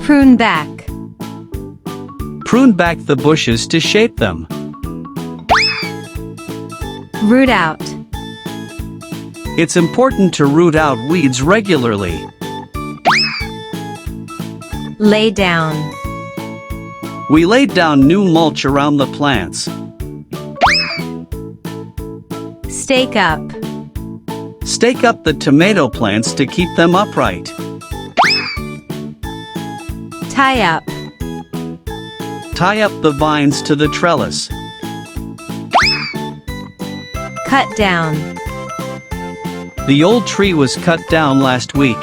Prune back. Prune back the bushes to shape them. Root out. It's important to root out weeds regularly. Lay down. We laid down new mulch around the plants. Stake up. Stake up the tomato plants to keep them upright. Tie up. Tie up the vines to the trellis. Cut down. The old tree was cut down last week.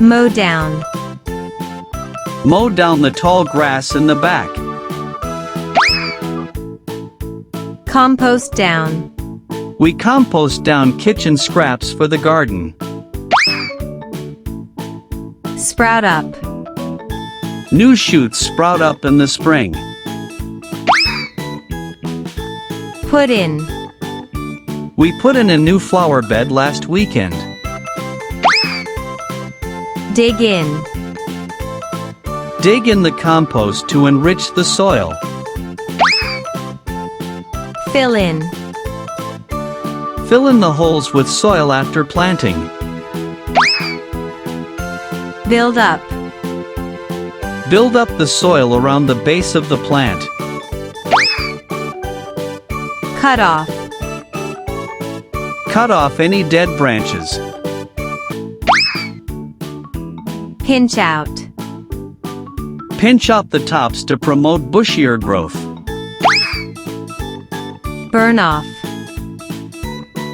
Mow down. Mow down the tall grass in the back. Compost down. We compost down kitchen scraps for the garden. Sprout up. New shoots sprout up in the spring. Put in. We put in a new flower bed last weekend. Dig in. Dig in the compost to enrich the soil. Fill in. Fill in the holes with soil after planting. Build up. Build up the soil around the base of the plant. Cut off. Cut off any dead branches. Pinch out. Pinch out the tops to promote bushier growth. Burn off.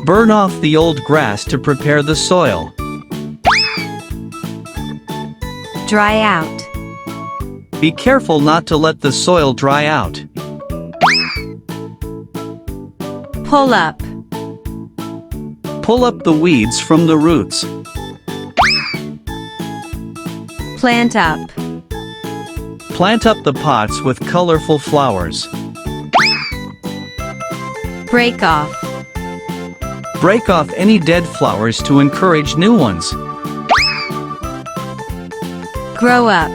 Burn off the old grass to prepare the soil. Dry out. Be careful not to let the soil dry out. Pull up. Pull up the weeds from the roots. Plant up. Plant up the pots with colorful flowers. Break off. Break off any dead flowers to encourage new ones. Grow up.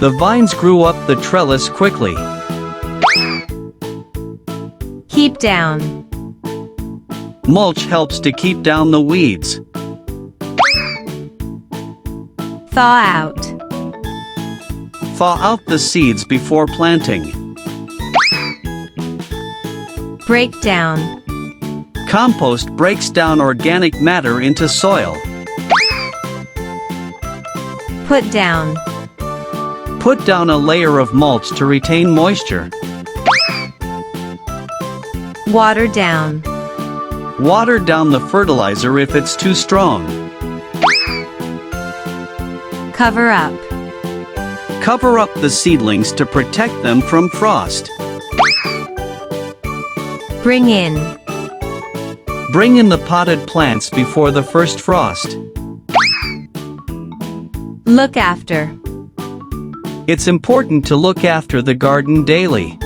The vines grew up the trellis quickly. Keep down. Mulch helps to keep down the weeds. Thaw out. Thaw out the seeds before planting. Break down. Compost breaks down organic matter into soil. Put down. Put down a layer of mulch to retain moisture. Water down. Water down the fertilizer if it's too strong. Cover up. Cover up the seedlings to protect them from frost. Bring in. Bring in the potted plants before the first frost. Look after. It's important to look after the garden daily.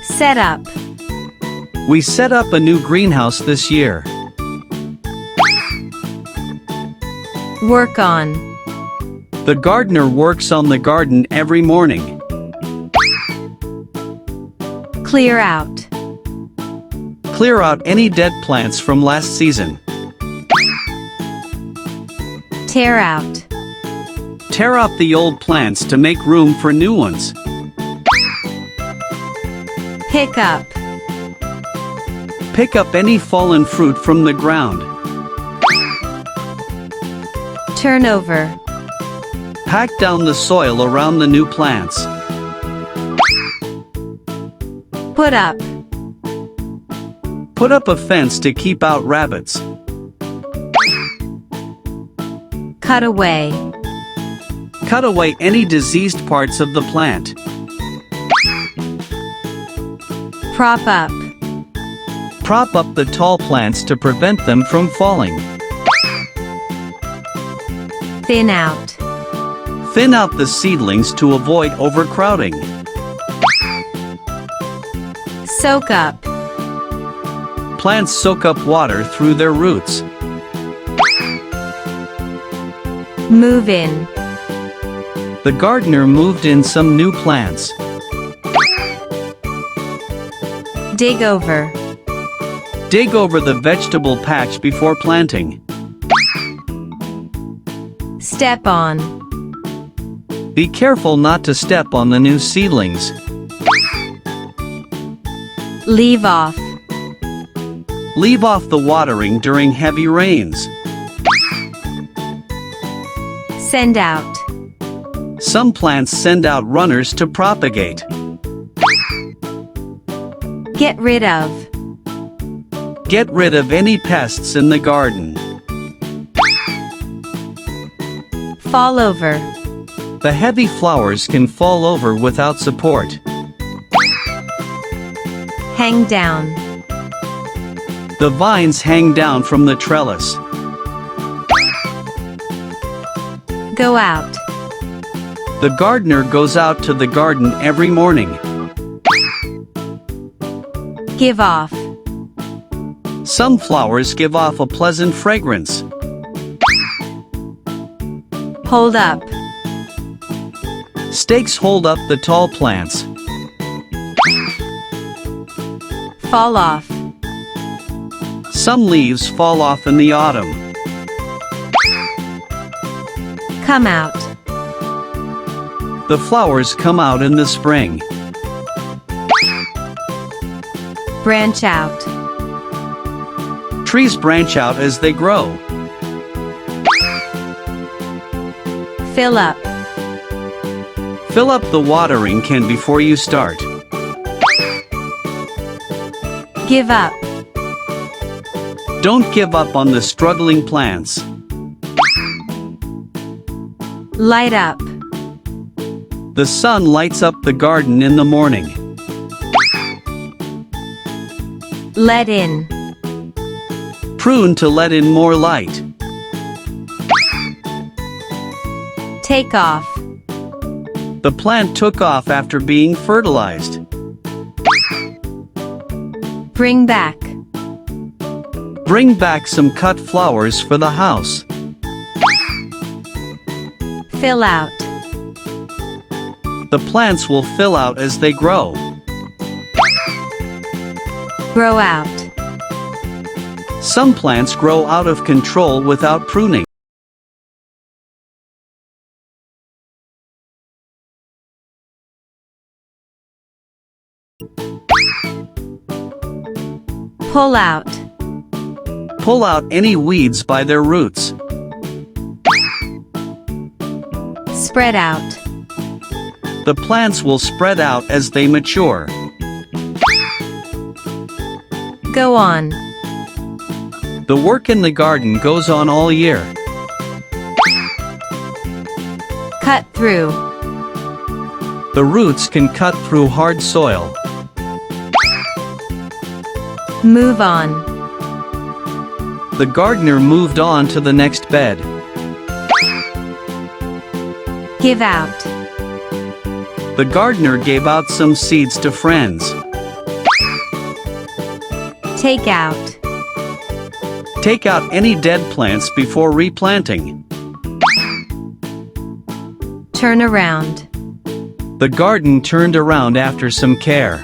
Set up. We set up a new greenhouse this year. Work on. The gardener works on the garden every morning. Clear out. Clear out any dead plants from last season. Tear out. Tear out the old plants to make room for new ones. Pick up. Pick up any fallen fruit from the ground. Turn over. Pack down the soil around the new plants. Put up. Put up a fence to keep out rabbits. Cut away. Cut away any diseased parts of the plant. Prop up. Prop up the tall plants to prevent them from falling. Thin out. Thin out the seedlings to avoid overcrowding. Soak up. Plants soak up water through their roots. Move in. The gardener moved in some new plants. Dig over. Dig over the vegetable patch before planting. Step on. Be careful not to step on the new seedlings. Leave off. Leave off the watering during heavy rains. Send out. Some plants send out runners to propagate. Get rid of. Get rid of any pests in the garden. Fall over. The heavy flowers can fall over without support. Hang down. The vines hang down from the trellis. Go out. The gardener goes out to the garden every morning. Give off. Some flowers give off a pleasant fragrance. Hold up. Stakes hold up the tall plants. Fall off. Some leaves fall off in the autumn. Come out. The flowers come out in the spring. Branch out. Trees branch out as they grow. Fill up. Fill up the watering can before you start. Give up. Don't give up on the struggling plants. Light up. The sun lights up the garden in the morning. Let in. Prune to let in more light. Take off. The plant took off after being fertilized. Bring back. Bring back some cut flowers for the house. Fill out. The plants will fill out as they grow. Grow out. Some plants grow out of control without pruning. Pull out. Pull out any weeds by their roots. Spread out. The plants will spread out as they mature. Go on. The work in the garden goes on all year. Cut through. The roots can cut through hard soil. Move on. The gardener moved on to the next bed. Give out. The gardener gave out some seeds to friends. Take out. Take out any dead plants before replanting. Turn around. The garden turned around after some care.